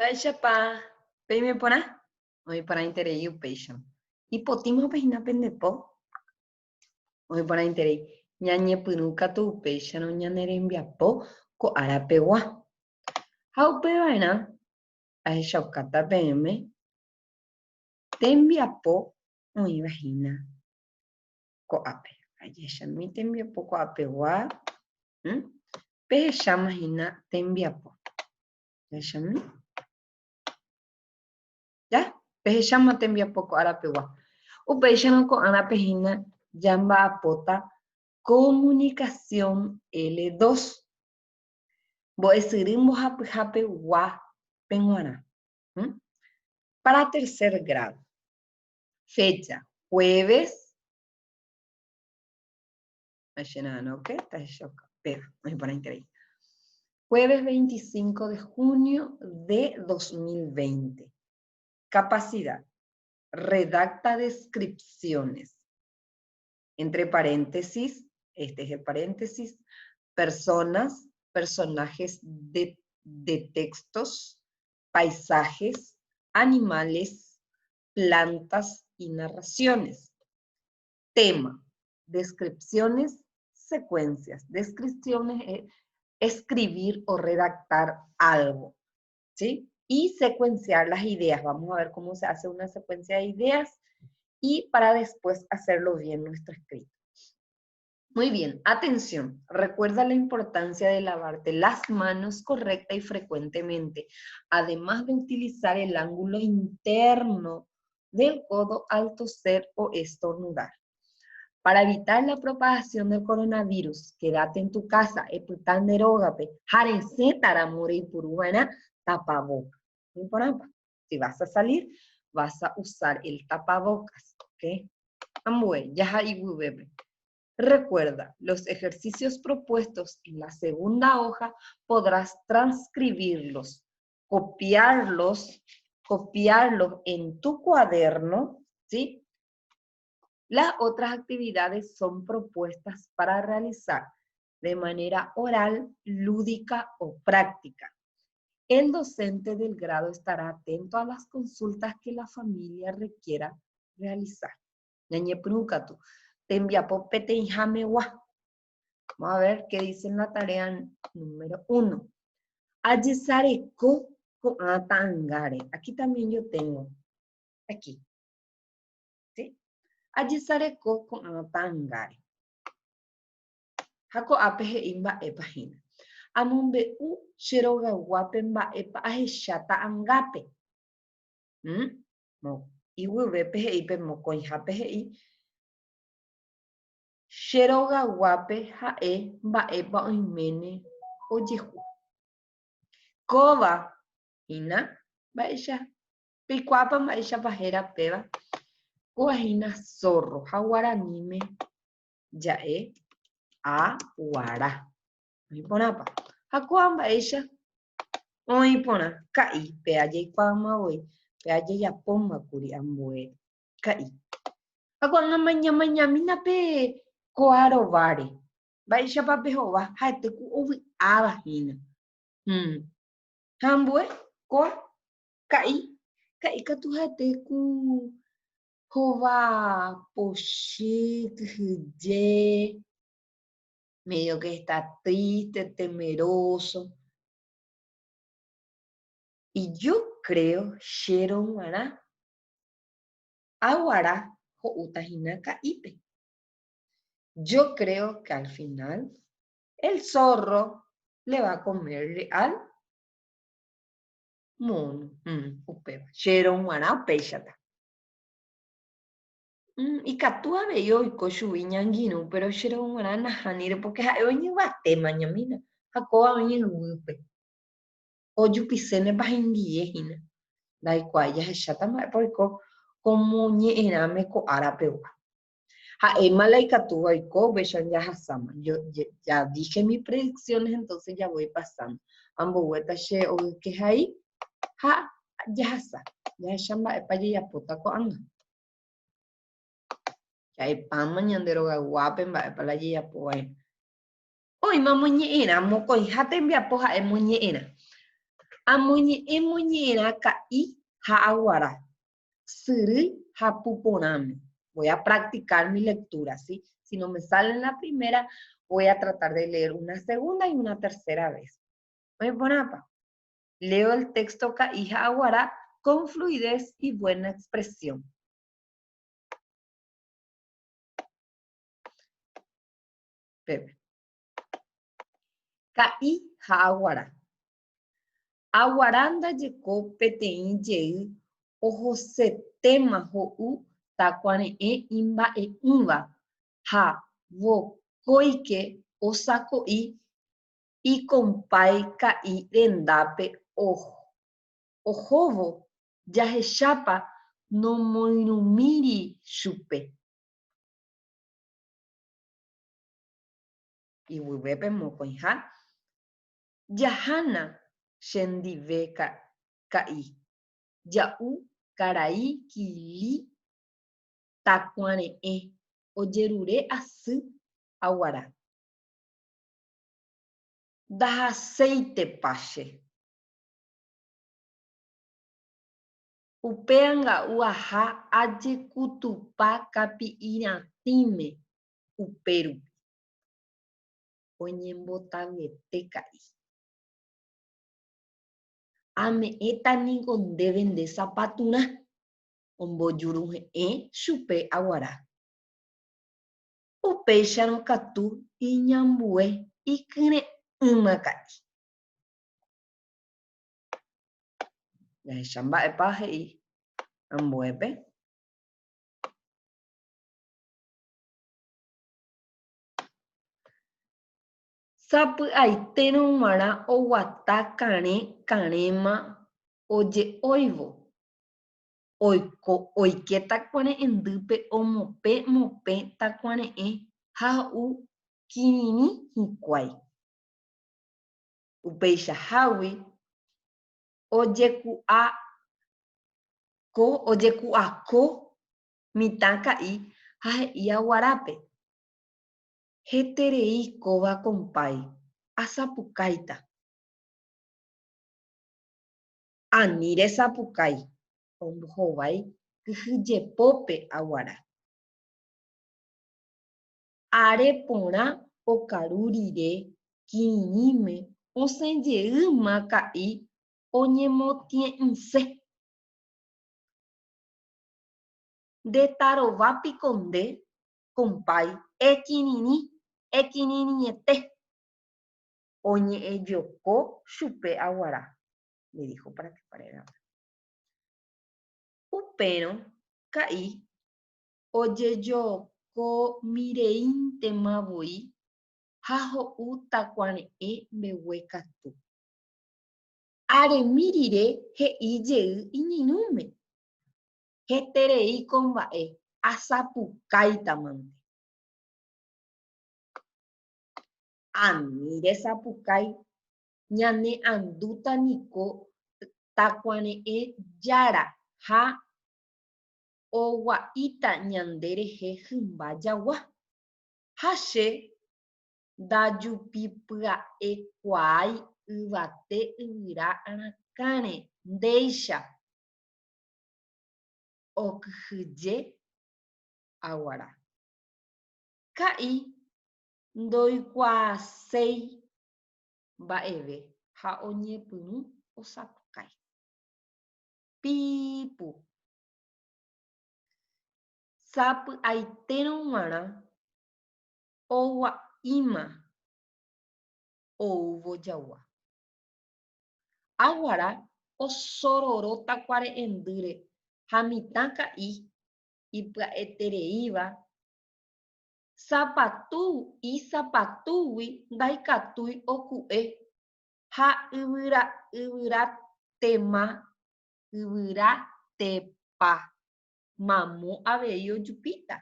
Baixa pa, peime pona, oi para interei o peixe. Hipotima pehina pendepo, oi para interei. Nhañe pynuka tu peixe no ñanerembiapo ko arapegua. Ha upeva'erã ahechaukáta peẽme tembiapo oĩvahína ko'ápe. Ajechámi tembiapo ko'apegua. Pehechámahína tembiapo. Jahechámi. Ya, pehecháma tembiapo ko'arapegua. Upéicharõ ko'ára pehína jamba'apóta comunicación L2. Mbo'esyry mbohapyhapegua pe g̃uarã. Para tercer grado. Fecha, jueves. ¿Ok? Jueves 25 de junio de 2020. Capacidad. Redacta descripciones. Entre paréntesis, este es el paréntesis, personas, personajes de textos, paisajes, animales, plantas y narraciones. Tema, descripciones, secuencias. Descripciones es escribir o redactar algo, ¿sí? Y secuenciar las ideas. Vamos a ver cómo se hace una secuencia de ideas y para después hacerlo bien nuestro escrito. Muy bien, atención. Recuerda la importancia de lavarte las manos correcta y frecuentemente, además de utilizar el ángulo interno del codo al toser o estornudar. Para evitar la propagación del coronavirus, quédate en tu casa, eputanderógape, jarece taramuri puruana, tapaboca. Si vas a salir, vas a usar el tapabocas, ¿ok? Ambue, ya y bebé. Recuerda, los ejercicios propuestos en la segunda hoja podrás transcribirlos, copiarlos en tu cuaderno, ¿sí? Las otras actividades son propuestas para realizar de manera oral, lúdica o práctica. El docente del grado estará atento a las consultas que la familia requiera realizar. Vamos a ver qué dice en la tarea número 1. Ayesareko con atangare. Aquí también yo tengo. Aquí. ¿Sí? Ayesareko con atangare. Hako apehe imba epahina. Amumbe u shiroga guapemba epa aheshata angape. Mo. Iwube pehe ipe mokoiha pehe i. Shiroga guape hae mba epa oimene ojehu. Kova hina baisha. Picuapa baisha pajera peba. Kuahina zorro. Haguaranime yae. A guara. Oiponapa. Hakuamba ella. Oipona. Kai. Peaye kwama oi. Peaye yapoma kuri ambue. Kai. Hakuanga mañamina pe koaro vare. Baisha pape hova. Haete ku ovi abahina. Ambue. Koa. Kai. Kai katu haete ku hova poshit hye. Medio que está triste, temeroso. Y yo creo, Sharon Mara, Aguara, Joutajinaka Ipe. Yo creo que al final el zorro le va a comerle al mono. Sharon Mara, Peixata. Y Catua veo y Cochubiñanguino, pero Sharon Mara, Najanire, porque hoy va a tema, ñamina. Jacoba venía en Oyupisene bahindie da iguaya hechata porque como ñe'ẽrãme ko árapeguua. Ha'e malaikatu vaiko bechan jahasama. Yo ya dije mis predicciones, entonces ya voy pasando. Ambogueta che oike hai ha jahasa. Yahecha mba'épa jejapóta ko'ãnga. Jaipáma ñanderogaguápe mba'épa la jejapova'erã. Oĩma moñe'ẽrã mokõiha tembiapo ha'e moñe'ẽrã. Amoñera caí ha'aguara. Siri hapuporame. Voy a practicar mi lectura, ¿sí? Si no me sale en la primera, voy a tratar de leer una segunda y una tercera vez. Voy a leo el texto caí ha'aguara con fluidez y buena expresión. Pepe. Caí ha'aguara. Aguaranda jeko peteĩ jey ohosetéma ho'u takuare'ẽ imba'e'ỹva ha vokóike osako'i ikompái ka'i rendápe ohóvo jahechápa nomoirũmíri chupe. Yvyguépe mokõiha jahána chendive ka'i ja'u karai kili takuare'ẽ ojerure asy aguara. Ndahaséitepáche. Upe ãnga'u aha ajekutupa kapi'iratĩme upérupi. Oñembotavyete ka'i. Ame'ẽta niko ndéve nde sapaturã. Ombojuruhe'ẽ chupe aguara. Upéicharõ katu iñambue ikyre'ỹma ka'i. Jahecha mba'épa he'i ambuépe. Sapy'aitérõ g̃uarã oguata karẽ karẽma oje'óivo. Oike takuare'endýpe omopẽ takuare'ẽ ha ho'u kirirĩ hikuái. Upeichahágui ojekuaáko mitã ka'i ha he'i aguarápe. Heterei kóva kompái. Asapukáita. Ani resapukái. Ombohovái kyhyjepópe aguara. Áre porã okaru rire kirirĩme osẽjeýma ka'i oñemotĩe'ysẽ. Ndetarovapiko nde kompái ekirirĩete. Oñe'ẽjoko chupe aguara. Le dijo para que parara. Upérõ ka'i ojejokomireíntema voi ha ho'u takuare'ẽ mbegue katu. Aremi rire he'ijey iñirũme. Hetereíko mba'e asapukáitamante. Ani resapukái ñane andúta niko takuare'ẽ jára ha ogua'íta ñande rehe hymba jagua. Ha che ndajupipya'ekuaái yvate yvyra arakãre ndéicha okyhyje aguara. Ka'i ndoikuaaséi mba'eve ha oñepyrũ osapukái. Pipu. Sapy'aitérõ g̃uarã ogua'íma oúvo jagua. Aguara osororo takuare'endýre ha mitã ka'i ipya'etereíva isapatúgui ndaikatúi oku'e ha yvyratépa mamo avei ojupíta.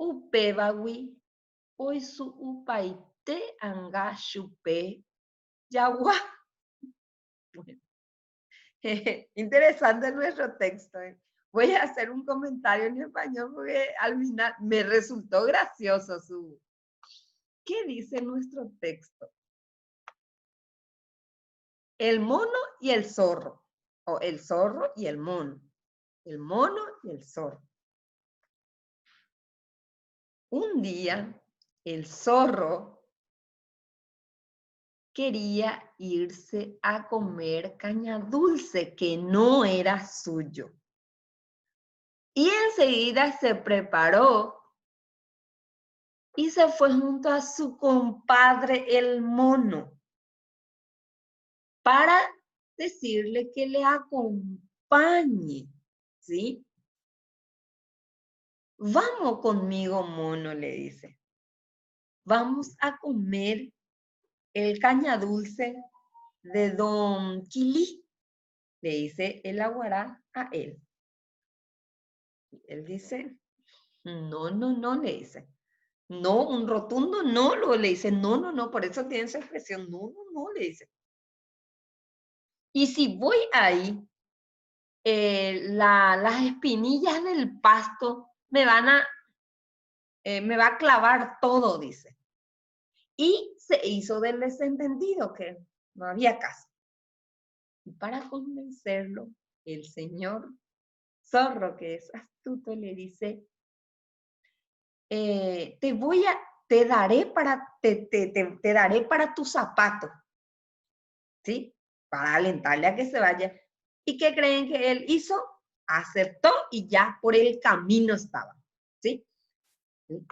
Upévagui oisu'upaite ãnga chupe jagua. Interesante nuestro texto. Voy a hacer un comentario en español porque al final me resultó gracioso ¿Qué dice nuestro texto? El mono y el zorro. O el zorro y el mono. El mono y el zorro. Un día, el zorro quería irse a comer caña dulce que no era suyo. Y enseguida se preparó y se fue junto a su compadre el mono para decirle que le acompañe, ¿sí? Vamos conmigo, mono, le dice. Vamos a comer el caña dulce de Don Quilí, le dice el aguará a él. Él dice, no, no, no, le dice. No, un rotundo no, le dice, no, no, no, por eso tiene esa expresión, no, no, no, le dice. Y si voy ahí, las espinillas del pasto me va a clavar todo, dice. Y se hizo del desentendido, que no había caso. Y para convencerlo, el señor zorro, que es astuto, le dice, te daré para tu zapato, ¿sí? Para alentarle a que se vaya. ¿Y qué creen que él hizo? Aceptó y ya por el camino estaba, ¿sí?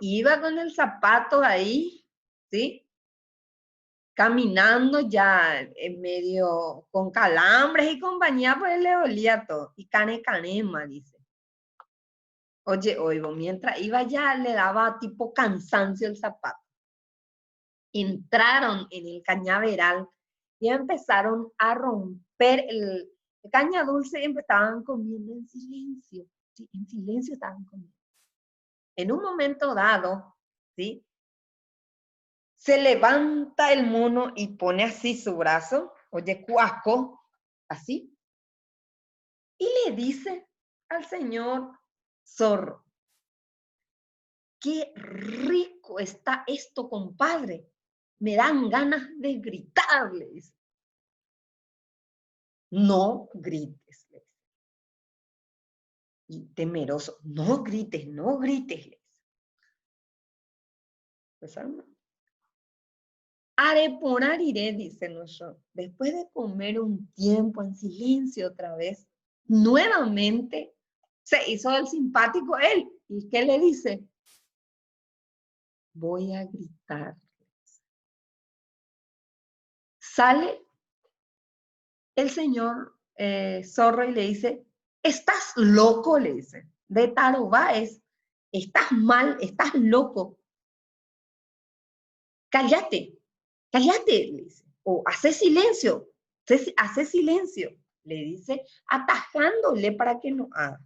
Iba con el zapato ahí, ¿sí? Caminando ya en medio con calambres y compañía, pues le olía todo. Y canema, dice. Oye, oigo, mientras iba ya le daba tipo cansancio el zapato. Entraron en el cañaveral y empezaron a romper el caña dulce y empezaban comiendo en silencio. ¿Sí? En silencio estaban comiendo. En un momento dado, ¿sí? Se levanta el mono y pone así su brazo, oye, cuaco, así, y le dice al señor zorro, qué rico está esto, compadre. Me dan ganas de gritarle, dice. No grites, le dice. Y temeroso, no grites, no grites, le dice. Pues, areponar iré, dice nuestro. Después de comer un tiempo en silencio otra vez, nuevamente se hizo el simpático él. ¿Y qué le dice? Voy a gritar. Sale el señor zorro y le dice, estás loco, le dice. De Tarobá estás mal, estás loco. Cállate, cállate, le dice. O hace silencio, hace silencio, le dice, atajándole para que no haga.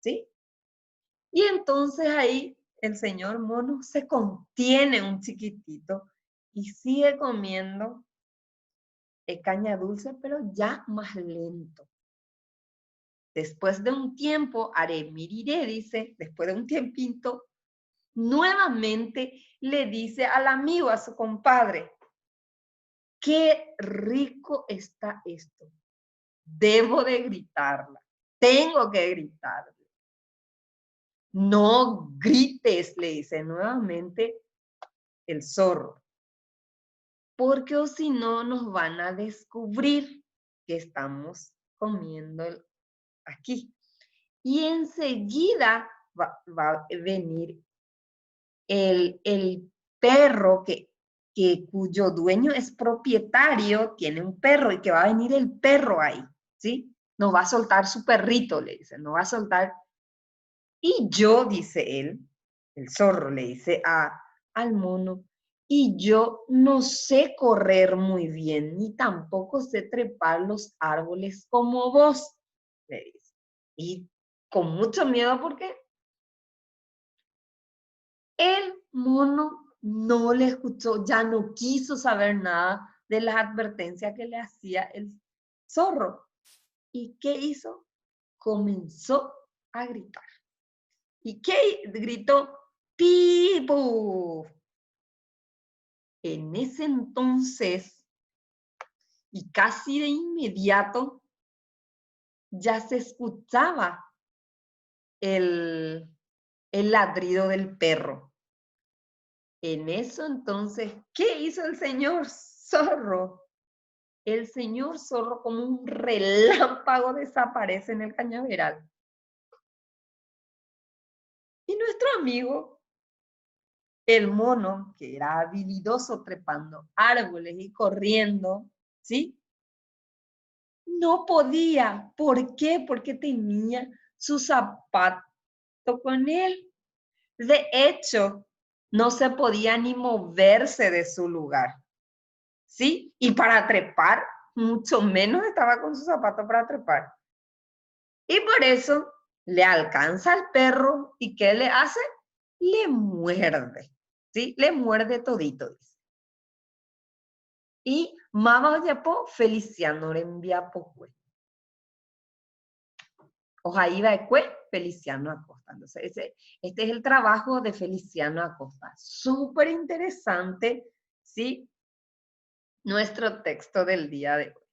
¿Sí? Y entonces ahí el señor mono se contiene un chiquitito y sigue comiendo caña dulce, pero ya más lento. Después de un tiempo, miriré, dice, después de un tiempito, nuevamente le dice al amigo, a su compadre, qué rico está esto. Debo de gritarla, tengo que gritarla. No grites, le dice nuevamente el zorro, porque o si no nos van a descubrir que estamos comiendo aquí. Y enseguida va a venir el perro cuyo dueño es propietario, tiene un perro y que va a venir el perro ahí, ¿sí? Nos va a soltar su perrito, le dice, nos va a soltar. Y yo, dice él, el zorro le dice al mono, y yo no sé correr muy bien, ni tampoco sé trepar los árboles como vos, le dice. Y con mucho miedo porque el mono no le escuchó, ya no quiso saber nada de las advertencias que le hacía el zorro. ¿Y qué hizo? Comenzó a gritar. ¿Y qué gritó? ¡Pipo! En ese entonces y casi de inmediato ya se escuchaba el ladrido del perro. En eso entonces, ¿qué hizo el señor zorro? El señor zorro como un relámpago desaparece en el cañaveral. Y nuestro amigo, el mono, que era habilidoso trepando árboles y corriendo, ¿sí? No podía. ¿Por qué? Porque tenía su zapato con él. De hecho, no se podía ni moverse de su lugar, ¿sí? Y para trepar, mucho menos estaba con su zapato para trepar. Y por eso le alcanza al perro y ¿qué le hace? Le muerde, ¿sí? Le muerde todito, dice. Y mamá yapo Feliciano rembiapo cue. Ojalá de cue Feliciano Acosta. Entonces, este es el trabajo de Feliciano Acosta. Súper interesante, ¿sí? Nuestro texto del día de hoy.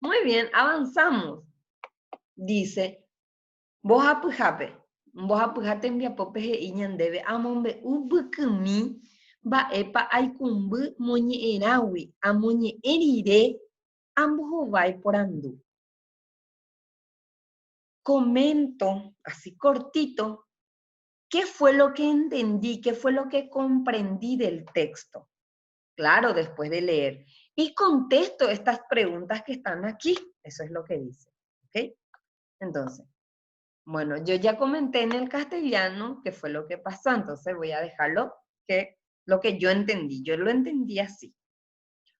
Muy bien, avanzamos. Dice, vos apujate en viapope e iñandebe amombe ubukumi ba epa aikumbu moñe erawi amoñe erire ambos vai por andú. Comento así cortito qué fue lo que entendí, qué fue lo que comprendí del texto. Claro, después de leer. Y contesto estas preguntas que están aquí. Eso es lo que dice. ¿Ok? Entonces, bueno, yo ya comenté en el castellano qué fue lo que pasó. Entonces voy a dejarlo lo que yo entendí. Yo lo entendí así.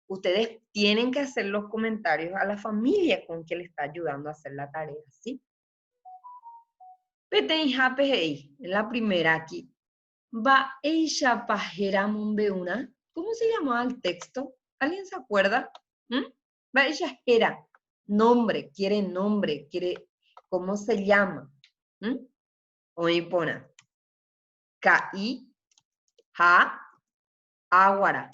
Ustedes tienen que hacer los comentarios a la familia con que le está ayudando a hacer la tarea, ¿sí? La primera aquí. Va ella pajera una. ¿Cómo se llamaba el texto? ¿Alguien se acuerda? Va ella era. Nombre, quiere, ¿cómo se llama? Oí pona. Caí, ja, aguara.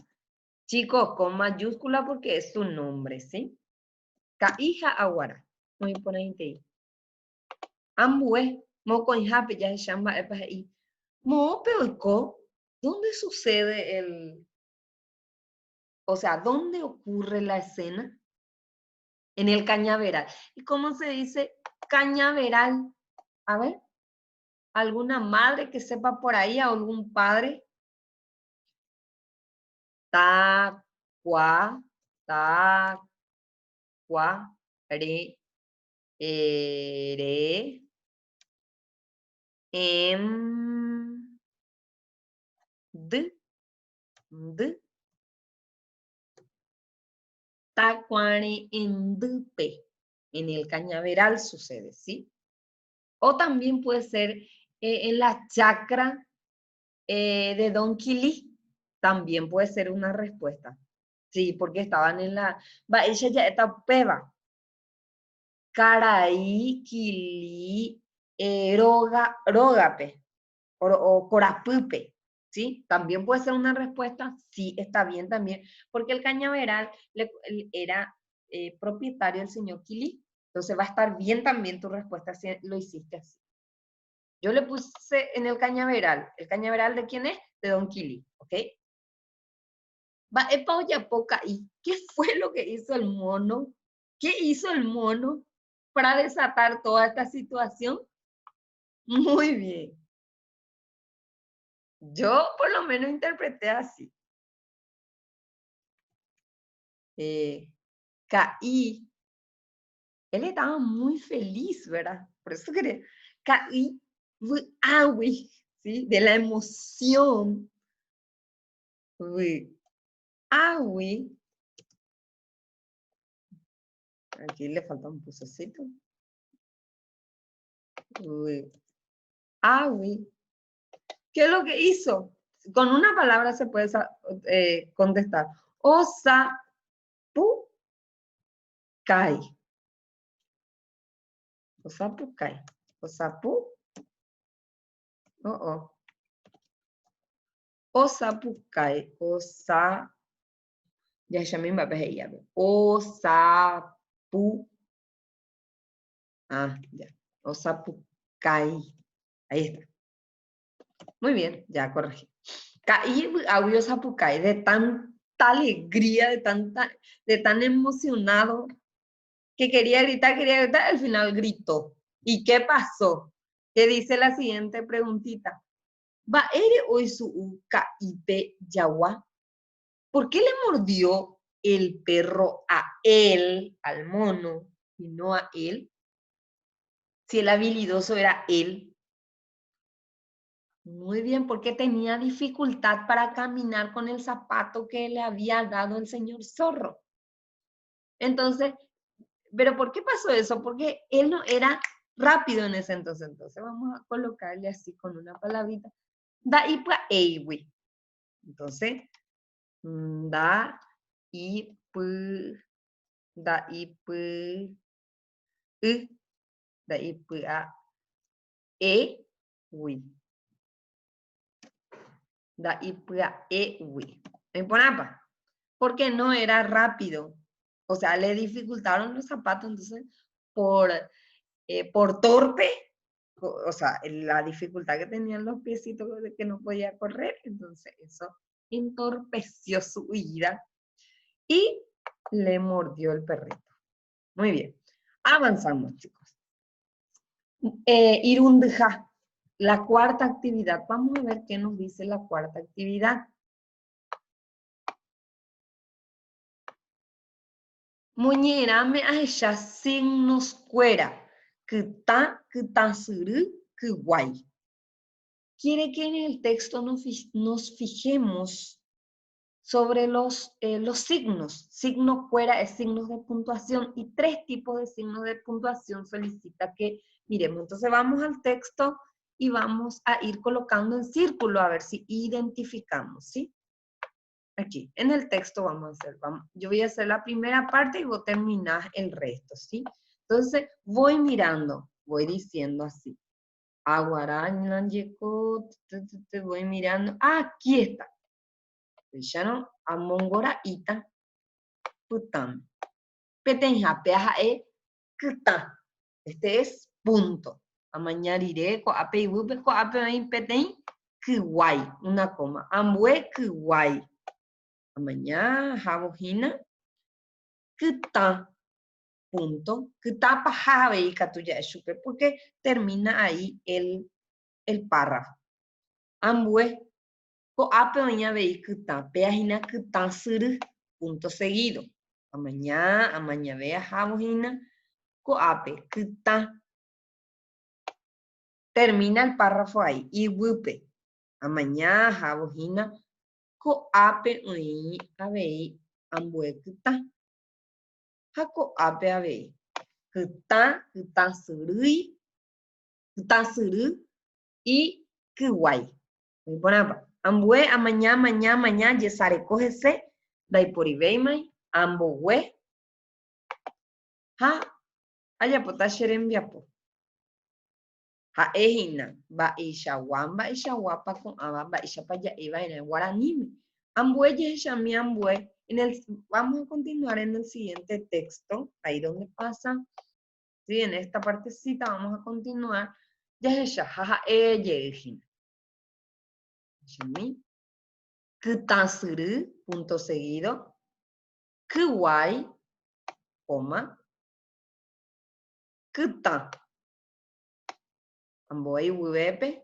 Chicos, con mayúscula porque es su nombre, ¿sí? Caija aguara. Oí pona inte. Ambue, mo con jape ya se llama epaji. Mo peoico. ¿Dónde sucede o sea, ¿dónde ocurre la escena? En el cañaveral. ¿Y cómo se dice cañaveral? A ver, ¿alguna madre que sepa por ahí, algún padre? Ta, cua, re, re, em, d, tacuare, endupe. En el cañaveral sucede, ¿sí? O también puede ser en la chacra de Don Quilí, también puede ser una respuesta. Sí, porque estaban en la... Va, ella ya está peba. Caraí, Quilí, Rógape o Corapupe, ¿sí? También puede ser una respuesta, sí, está bien también, porque el cañaveral era propietario del señor Quilí, entonces va a estar bien también tu respuesta si lo hiciste así. Yo le puse en el cañaveral ¿de quién es? De Don Quilí, ¿ok? Va, epa, oya, poca, ¿y qué fue lo que hizo el mono? ¿Qué hizo el mono para desatar toda esta situación? Muy bien. Yo por lo menos interpreté así. Caí. Él estaba muy feliz, ¿verdad? Por eso quería. Caí, awi, ¿sí? De la emoción. Awi. Aquí le falta un pusecito. Awi. ¿Qué es lo que hizo? Con una palabra se puede contestar. Osa, pu, kai. Osa, pu, kai. Osa, pu. Oh. Osa, pu, kai. Osa, Ya llamé va a ya. Osapu. Ah, ya. Osapukai. Ahí está. Muy bien, ya corregí. Caí audio Sapukai de tanta alegría, de tan emocionado que quería gritar, al final gritó. ¿Y qué pasó? Que dice la siguiente preguntita. ¿Va ere hoy su Kaipe Yawa? ¿Por qué le mordió el perro a él, al mono, y no a él? Si el habilidoso era él. Muy bien, porque tenía dificultad para caminar con el zapato que le había dado el señor zorro. Entonces, ¿pero por qué pasó eso? Porque él no era rápido en ese entonces. Entonces vamos a colocarle así con una palabrita. Da y pa eiwi. Entonces, da y pu, da y pu, da y pu a e, wi. Da y pu a e, wi. ¿Me ponapa? Porque no era rápido. O sea, le dificultaron los zapatos, entonces, por torpe, o sea, la dificultad que tenían los piecitos de que no podía correr, entonces eso entorpeció su huida y le mordió el perrito. Muy bien, avanzamos, chicos. Irundja, la cuarta actividad. Vamos a ver qué nos dice la cuarta actividad. Muñerame a ella signos cuera. Que ta suru, que guay. Quiere que en el texto nos fijemos sobre los signos. Signo fuera es signos de puntuación y 3 tipos de signos de puntuación solicita que miremos. Entonces vamos al texto y vamos a ir colocando en círculo a ver si identificamos, ¿sí? Aquí, en el texto vamos a hacer, yo voy a hacer la primera parte y vos terminás el resto, ¿sí? Entonces voy mirando, voy diciendo así. Aguaraña, te voy mirando. Ah, aquí está. Ya no, amongora ita, putan. Petenja, peaja kutan. Este es punto. Amañarire, coape y bupe, coape y peten, kuwai. Una coma. Ambue, kuwai. Amañá, jabojina, kutan. Punto. Kutan pajabe y catuya chupe, porque termina ahí el párrafo. Ambue, coape oña vei kutan, peajina kutan suru, punto seguido. Amañá, amaña vea jabojina, coape, kutan. Termina el párrafo ahí. Y wupe. Amañá, jabojina, coape oñi avei, ambue kutan. Ha coape avei. Kutan, kutan surui, kutan suru, y kuwai. Ambue, amañá, mañá, mañá, yesare cógese, dai por ibeimai, ambogüe, ha, haya potasherem viapo. Ha ejina, ba ishawamba, ishawapa con aba, ba ishapaya iba en el guaraní. Ambue, yeshami, ambue. Vamos a continuar en el siguiente texto, ahí donde pasa, sí, en esta partecita vamos a continuar. Yesha, jaja, yejina. Shami. Kutansuru, punto seguido. Kuwai, coma. Kutan. Amboy wuepe.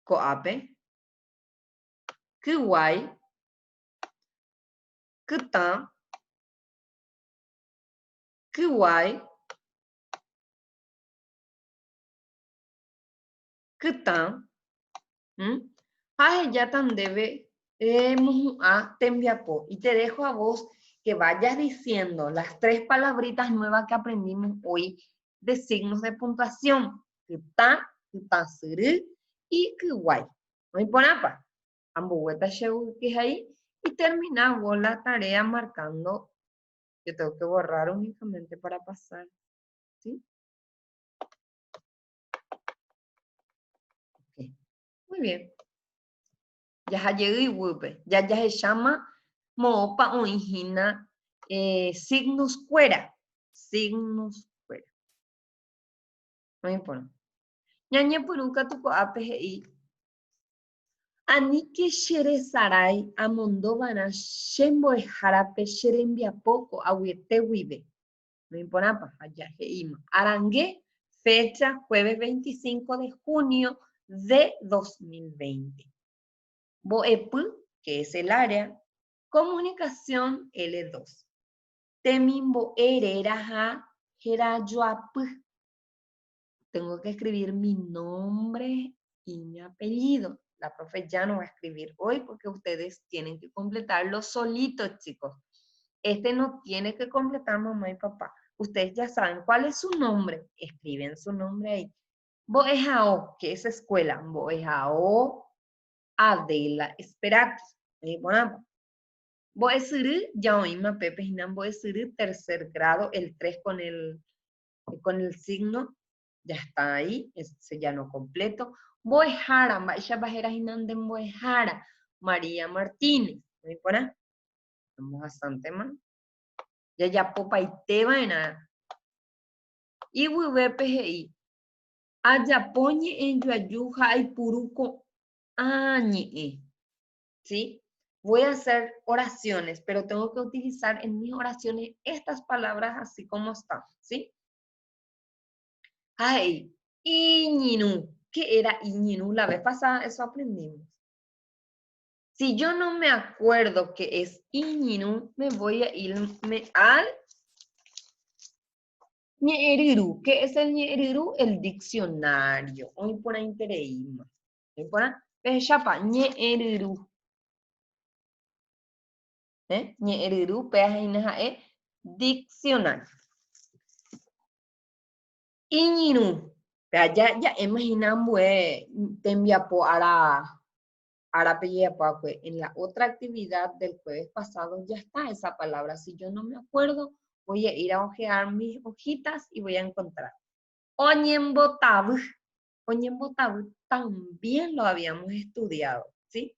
Coape. Kuwai. Kutan. Kuwai. Kutan. Ya tan debe a tembiapo. Y te dejo a vos que vayas diciendo las 3 palabritas nuevas que aprendimos hoy de signos de puntuación. Kutan, kutansuru y kuwai. No hay ponapa. Ambugueta sheu que es ahí. Y terminamos la tarea marcando. Yo tengo que borrar únicamente para pasar. ¿Sí? Okay. Muy bien. Ya llegó y wupe. Ya se llama Mopa o ingina signos fuera. Signos fuera. No importa. Ñañe puruca tu APGI. Ani que shere sarai amondovana shembo jarape sherembia poco aguete wibe. No importa, allá Arangué, fecha jueves 25 de junio de 2020. Boep, que es el área, comunicación L2. Temimbo ereraja jerayoap. Tengo que escribir mi nombre y mi apellido. La profe ya no va a escribir hoy porque ustedes tienen que completarlo solitos, chicos. Este no tiene que completar mamá y papá. Ustedes ya saben cuál es su nombre. Escriben su nombre ahí. Boejao, que es escuela. Boejao Adela Esperato. Bueno, Boesuru, ya oímos Pepe Ginan Boesuru, tercer grado, el 3 con el signo. Ya está ahí, ese ya no completo. Boejara, Maisha Bajera Hinande Boejara, María Martínez. ¿Me pone? Estamos bastante mal. Ya popa y teba en nada. Y PGI. Ayapoñe en Yuayuja y Puruco Añe. ¿Sí? Voy a hacer oraciones, pero tengo que utilizar en mis oraciones estas palabras así como están. ¿Sí? Ay, Iñinu. ¿Qué era Iñinu? La vez pasada eso aprendimos. Si yo no me acuerdo qué es Iñinu, me voy a irme al Ñeeriru. ¿Qué es el Ñeeriru? El diccionario. Hoy por ahí intereíma. Hoy por ahí. Pechapa, Ñeeriru. Ñeeriru, peajainaja, diccionario. Iñinu. Ya imaginamos, te enviapo a la en la otra actividad del jueves pasado ya está esa palabra. Si yo no me acuerdo, voy a ir a ojear mis hojitas y voy a encontrar. Oñembotabu. Oñembotabu también lo habíamos estudiado, ¿sí?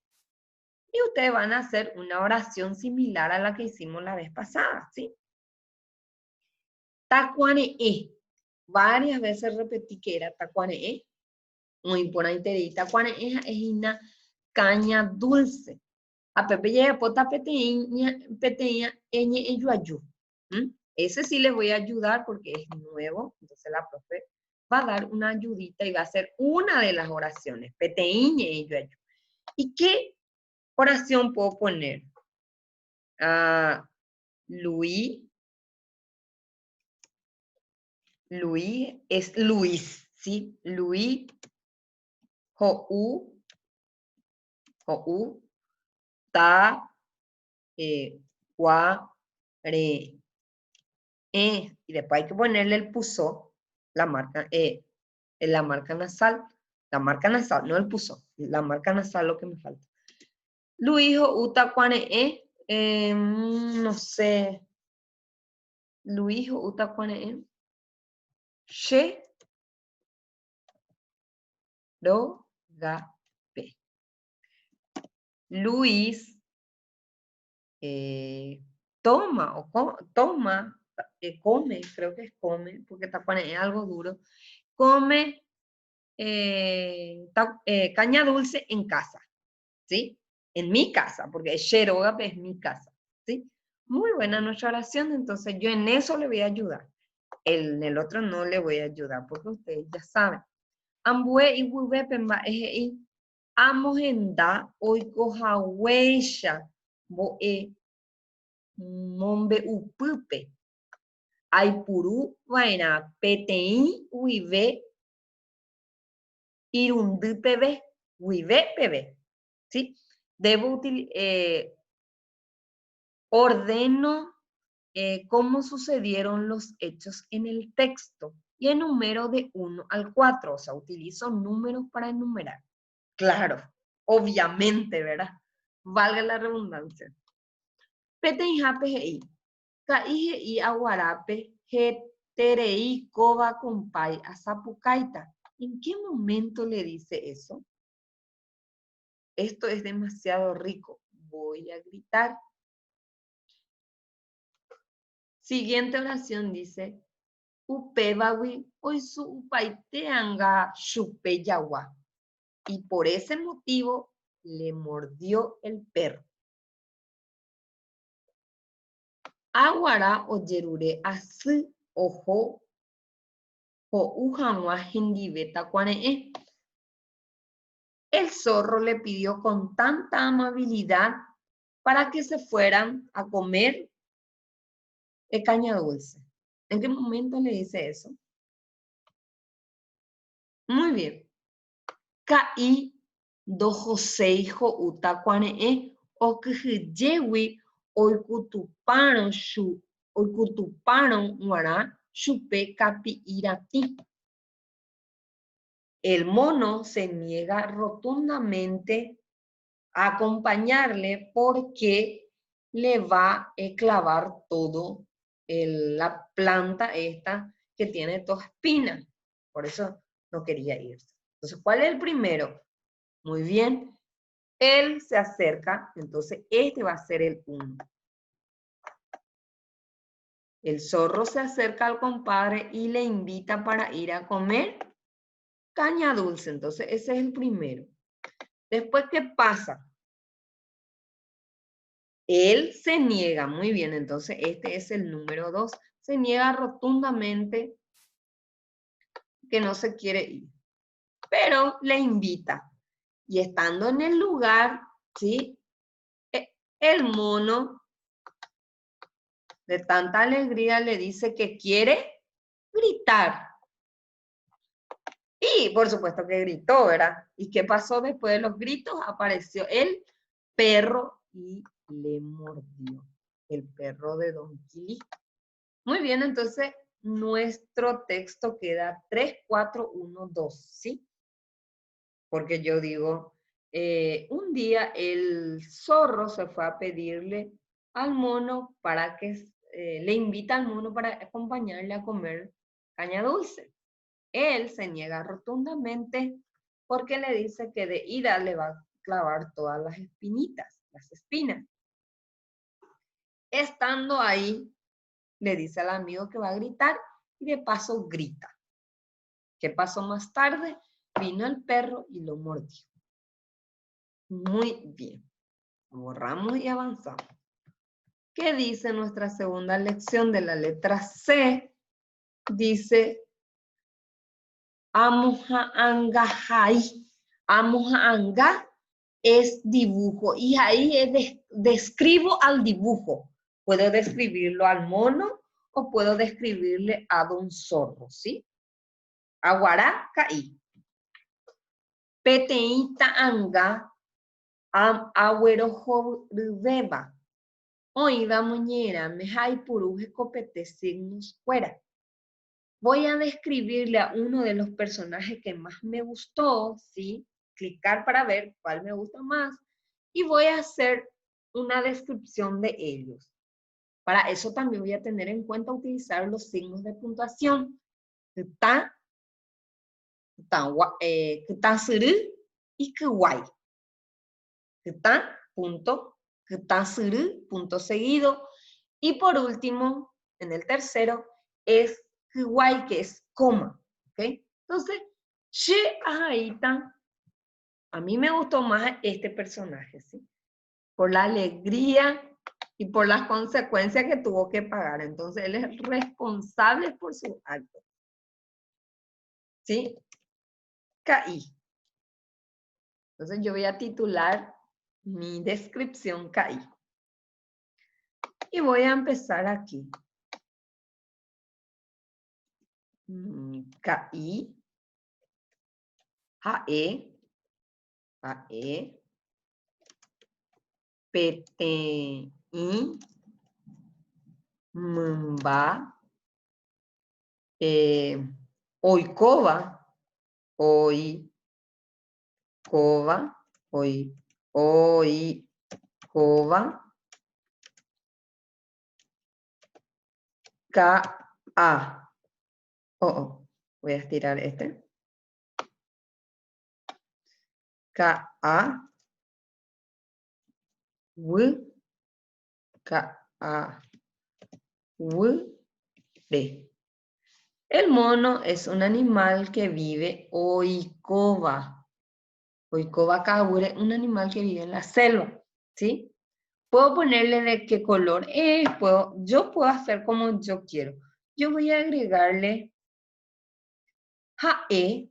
Y ustedes van a hacer una oración similar a la que hicimos la vez pasada, ¿sí? Tacuane. Varias veces repetí que era tacuane. Muy importante, tacuane es una caña dulce. A Pepe llega pota peteña en yuayú. Ese sí les voy a ayudar porque es nuevo. Entonces la profe va a dar una ayudita y va a hacer una de las oraciones. Peteña en yuayú. ¿Y qué oración puedo poner? Luis. Luis es Luis, ¿sí? Luis. Jou. Ta. Gua. Re. Y después hay que ponerle el puso, la marca nasal, no el puso, la marca nasal lo que me falta. Luijo uta cuane no sé. Luijo uta cuane she do ga pe. Luis toma toma, come, creo que es come, porque tacuane es algo duro. Come caña dulce en casa, ¿sí? En mi casa, porque Sheroga es mi casa, ¿sí? Muy buena nuestra oración, entonces yo en eso le voy a ayudar. En el otro no le voy a ayudar, porque ustedes ya saben. Ambue y Wube Pemba Eji, Amogenda, Oiko Haweisha, Boe, Mombe Upupe, Aipuru, Vaina, Petei, Wibe, Irundu PB, Wibe PB, ¿sí? Debo utilizar, ordeno cómo sucedieron los hechos en el texto y enumero de 1 al 4, o sea, utilizo números para enumerar. Claro, obviamente, ¿verdad? Valga la redundancia. Petenjape Kaije aguarape terei koba compay asapucaita. ¿En qué momento le dice eso? Esto es demasiado rico. Voy a gritar. Siguiente oración dice, upebawi oisu upaiteanga shupeyawa. Y por ese motivo le mordió el perro. Aguara oyerure asu ojo o ujanwa hendibeta cuane'e. El zorro le pidió con tanta amabilidad para que se fueran a comer caña dulce. ¿En qué momento le dice eso? Muy bien. Ka'i dojoseijo utakuane'e okyhyjewi oikutuparon guará chupe kapi'irati. El mono se niega rotundamente a acompañarle porque le va a clavar todo la planta esta que tiene todas espinas. Por eso no quería irse. Entonces, ¿cuál es el primero? Muy bien. Él se acerca, entonces este va a ser el 1. El zorro se acerca al compadre y le invita para ir a comer caña dulce. Entonces, ese es el primero. Después, ¿qué pasa? Él se niega, muy bien, entonces este es el número 2. Se niega rotundamente que no se quiere ir, pero le invita. Y estando en el lugar, ¿sí? El mono, de tanta alegría, le dice que quiere gritar. Y por supuesto que gritó, ¿verdad? ¿Y qué pasó después de los gritos? Apareció el perro y le mordió. El perro de Don Quili. Muy bien, entonces nuestro texto queda 3, 4, 1, 2, ¿sí? Porque yo digo, un día el zorro se fue a pedirle al mono para que, le invita al mono para acompañarle a comer caña dulce. Él se niega rotundamente porque le dice que de ida le va a clavar todas las espinitas, las espinas. Estando ahí, le dice al amigo que va a gritar y de paso grita. ¿Qué pasó más tarde? Vino el perro y lo mordió. Muy bien. Borramos y avanzamos. ¿Qué dice nuestra segunda lección de la letra C? Dice, amujaangajai. Amujaanga es dibujo y ahí describo al dibujo. Puedo describirlo al mono o puedo describirle a don zorro, ¿sí? Aguará, caí. Peteíta anga, agüero beba. Oiga, muñera, me hay puruje copete signos fuera. Voy a describirle a uno de los personajes que más me gustó, ¿sí? Clicar para ver cuál me gusta más. Y voy a hacer una descripción de ellos. Para eso también voy a tener en cuenta utilizar los signos de puntuación. Está suru y guay. Está punto, está suru, punto seguido. Y por último, en el tercero, es guay, que es coma. ¿Ok? Entonces, she ahorita, a mí me gustó más este personaje, ¿sí? Por la alegría y por las consecuencias que tuvo que pagar. Entonces, él es responsable por sus actos. ¿Sí? Caí. Entonces, yo voy a titular mi descripción caí. Y voy a empezar aquí. Caí. Jae. Jae. Peteí. Mumba. Oikova. Oikova. Oikova. Ka-a. Voy a estirar este. Ka-a. W. Ka-a. El mono es un animal que vive oikova. Oikova kaure, un animal que vive en la selva, ¿sí? Puedo ponerle de qué color es, yo puedo hacer como yo quiero. Yo voy a agregarle jae.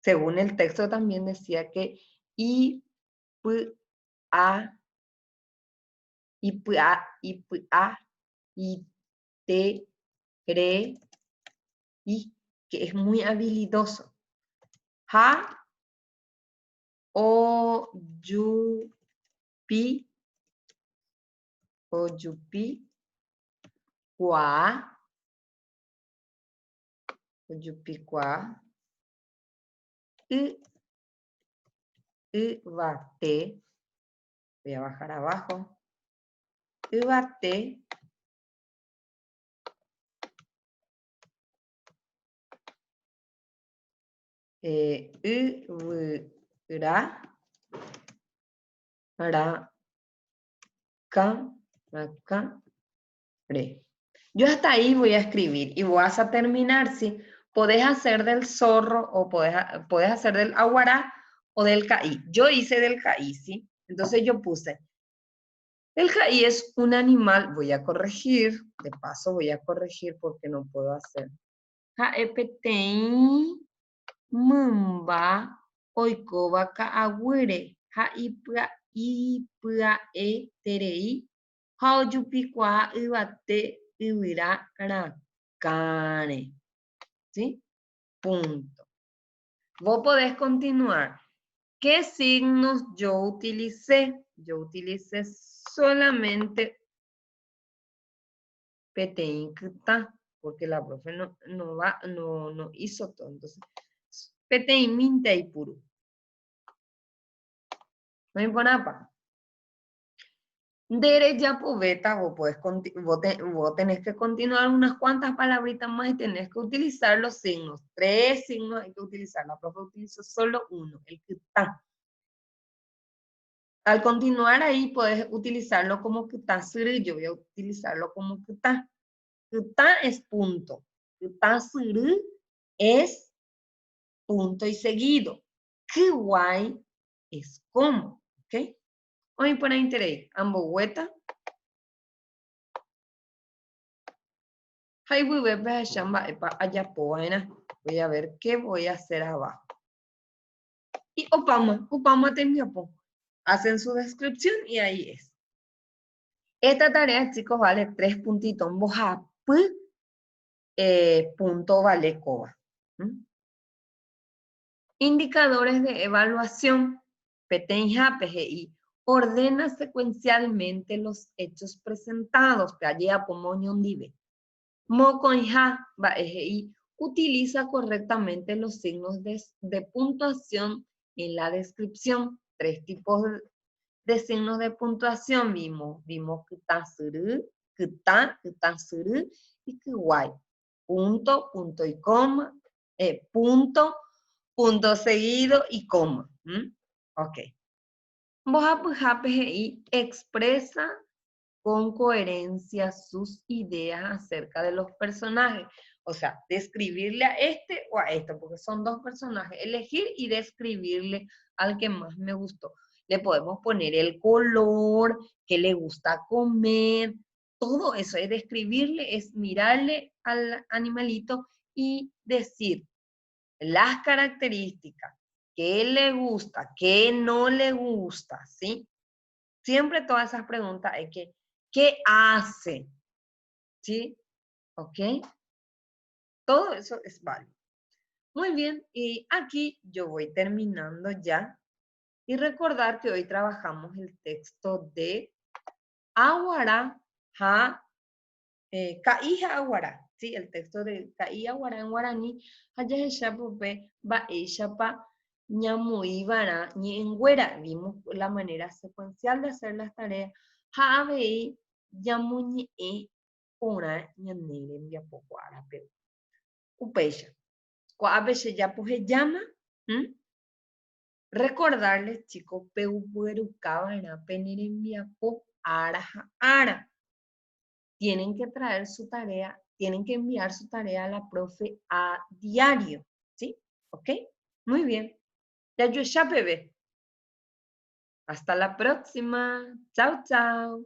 Según el texto también decía que i, p, a, i, te, re, y que es muy habilidoso. Ja, o, yu, pi, kwa, bate, voy a bajar abajo, bate, ra, ra, ca, re. Yo hasta ahí voy a escribir y vas a terminar, ¿sí? Podés hacer del zorro o podés hacer del aguará o del caí. Yo hice del caí, ¿sí? Entonces yo puse, el caí es un animal, voy a corregir, de paso voy a corregir porque no puedo hacer. Jaepetei, mumba, oikoba ka'aguere, ipyae terei, haojupikua ibate ibira rakare. ¿Sí? Punto. Vos podés continuar. ¿Qué signos yo utilicé? Yo utilicé solamente peteín, porque la profe no hizo todo. Entonces, peteín, minta y puro. No importa. Derecha pobeta, vos tenés que continuar unas cuantas palabritas más y tenés que utilizar los signos. 3 signos hay que utilizar. La profe utilizó solo uno, el que está. Al continuar ahí, puedes utilizarlo como que está, yo voy a utilizarlo como que está. Que está es punto. Que está es punto y seguido. Que guay es como. ¿Ok? Hoy por ahí interés. Ambogueta. Voy a ver qué voy a hacer abajo. Y Opama Temiapo. Hacen su descripción y ahí es. Esta tarea, chicos, vale 3 puntitos. Punto vale coba. Indicadores de evaluación. Petenja, PGI. Ordena secuencialmente los hechos presentados. Pallea Pomoño Dive. Moconja, PGI. Utiliza correctamente los signos de puntuación en la descripción. 3 tipos de signos de puntuación vimos que está suru, que está suru y que guay. Punto, punto y coma, punto, punto seguido y coma. Ok. PGI expresa con coherencia sus ideas acerca de los personajes. O sea, describirle a este o a esto, porque son 2 personajes. Elegir y describirle al que más me gustó. Le podemos poner el color, qué le gusta comer, todo eso. Es describirle, es mirarle al animalito y decir las características, qué le gusta, qué no le gusta, ¿sí? Siempre todas esas preguntas hay que, ¿qué hace? ¿Sí? ¿Ok? Todo eso es válido. Muy bien, y aquí yo voy terminando ya. Y recordar que hoy trabajamos el texto de Aguara, Caija Aguara, ¿sí? El texto de Caija Aguara en guaraní, Hayashapopé, Baeshapa, Ñamuibara, Ñengüera. Vimos la manera secuencial de hacer las tareas. Jaabei, Yamuñe, Ora, Ñanere, Viapocuara, pero. Upecha. Coabeche ya pues llama. Recordarles, chicos, Peu Pueru Cabana, Penirembiapo, Ara, Ara. tienen que traer su tarea, tienen que enviar su tarea a la profe a diario, ¿sí? ¿Ok? Muy bien. Ya yo ya, bebé. Hasta la próxima. Chao, chao.